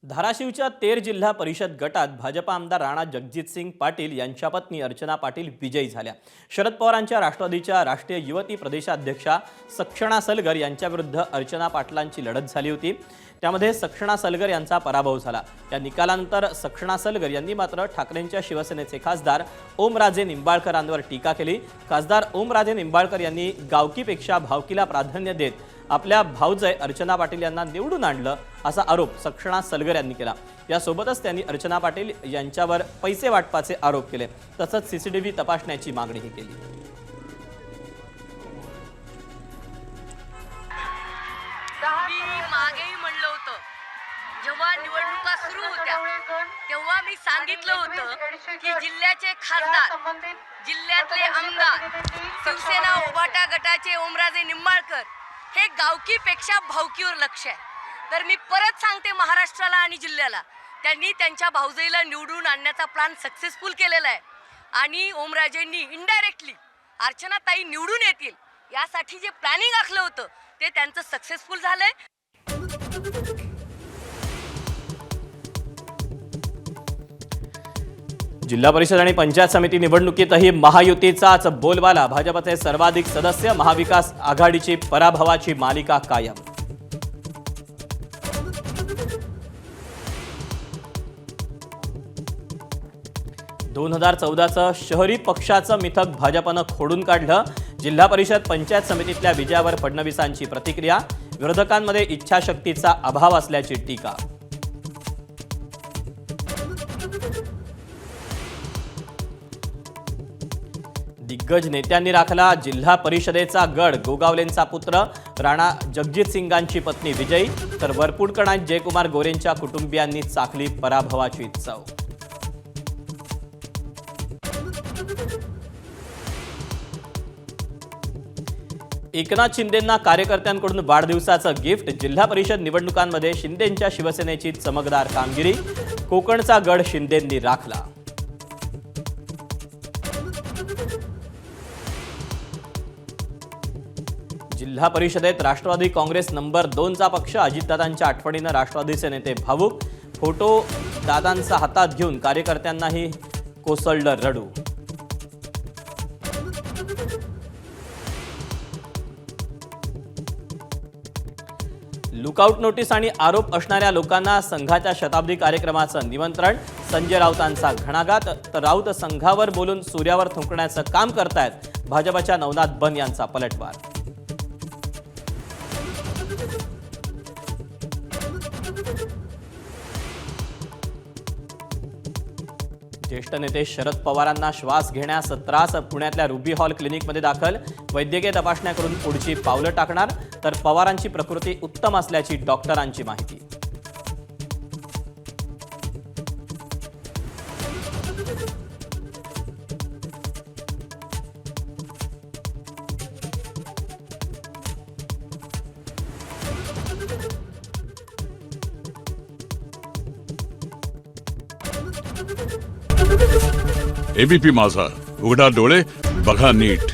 धाराशिवच्या तेर जिल्हा परिषद गटात भाजपा आमदार राणा जगजितसिंग पाटील यांच्या पत्नी अर्चना पाटील विजयी झाल्या। शरद पवारांच्या राष्ट्रवादीच्या राष्ट्रीय युवती प्रदेशाध्यक्षा सक्षणा सलगर यांच्याविरुद्ध अर्चना पाटलांची लढत झाली होती। त्यामध्ये सक्षणा सलगर यांचा पराभव झाला। या निकालानंतर सक्षणा सलगर यांनी मात्र ठाकरेंच्या शिवसेनेचे खासदार ओमराजे निंबाळकरांवर टीका केली। खासदार ओमराजे निंबाळकर यांनी गावकीपेक्षा भावकीला प्राधान्य देत आपल्या भाऊजय अर्चना पाटील यांना निवडून आणलं असा आरोप सक्षणा सलगर यांनी केला। यासोबतच त्यांनी अर्चना पाटील यांच्यावर पैसे वाटपाचे आरोप केले, तसंच सीसीटीव्ही तपासण्याची मागणीही केली। मागेही म्हणलं होतं, जेव्हा निवडणुका सुरू होत्या तेव्हा मी सांगितलं होतं की जिल्ह्याचे खासदार, जिल्ह्यातले आमदार, शिवसेना उभाटा गटाचे ओमराजे निंबाळकर हे गावकीपेक्षा भावकीवर लक्ष आहे। तर मी परत सांगते महाराष्ट्राला आणि जिल्ह्याला, त्यांनी त्यांच्या भाऊजाईला निवडून आणण्याचा प्लॅन सक्सेसफुल केलेला आहे आणि ओमराजेंनी इनडायरेक्टली अर्चनाताई निवडून येतील यासाठी जे प्लॅनिंग आखलं होतं ते त्यांचं सक्सेसफुल झालंय। जिल्हा परिषद आणि पंचायत समिती निवडणुकीतही महायुतीचाच बोलबाला। भाजपचे सर्वाधिक सदस्य, महाविकास आघाडीची पराभवाची मालिका कायम। दोन 2014चं शहरी पक्षाचं मिथक भाजपनं खोडून काढलं। जिल्हा परिषद पंचायत समितीतल्या विजयावर फडणवीसांची प्रतिक्रिया, विरोधकांमध्ये इच्छाशक्तीचा अभाव असल्याची टीका। दिग्गज नेत्यांनी राखला जिल्हा परिषदेचा गड। गोगावलेंचा पुत्र राणा जगजितसिंगांची पत्नी विजयी, तर वरपुडकणात जयकुमार गोरेंच्या कुटुंबियांनी चाखली पराभवाची चव। एकनाथ शिंदेंना कार्यकर्त्यांकडून वाढदिवसाचं गिफ्ट। जिल्हा परिषद निवडणुकांमध्ये शिंदेंच्या शिवसेनेची चमकदार कामगिरी, कोकणचा गड शिंदेंनी राखला। जिल्हा परिषदेत राष्ट्रवादी काँग्रेस नंबर 2चा पक्ष। अजितदादांच्या आठवणीनं राष्ट्रवादीचे नेते भावुक, फोटो दादांचा हातात घेऊन कार्यकर्त्यांनाही कोसळलं रडू। लुकआउट नोटीस आणि आरोप असणाऱ्या लोकांना संघाच्या शताब्दी कार्यक्रमाचं निमंत्रण। संजय राऊतांचा घणाघात, तर राऊत संघावर बोलून सूर्यावर थुंकण्याचं काम करतायत। भाजपच्या नवनाथ बन यांचा पलटवार। ज्येष्ठ नेते शरद पवारांना श्वास घेण्यास त्रास, पुण्यातल्या रुबी हॉल क्लिनिकमध्ये दाखल। वैद्यकीय तपासण्या करून पुढची पावलं टाकणार, तर पवारांची प्रकृती उत्तम असल्याची डॉक्टरांची माहिती। एबीपी माझा, उघडा डोळे बघा नीट।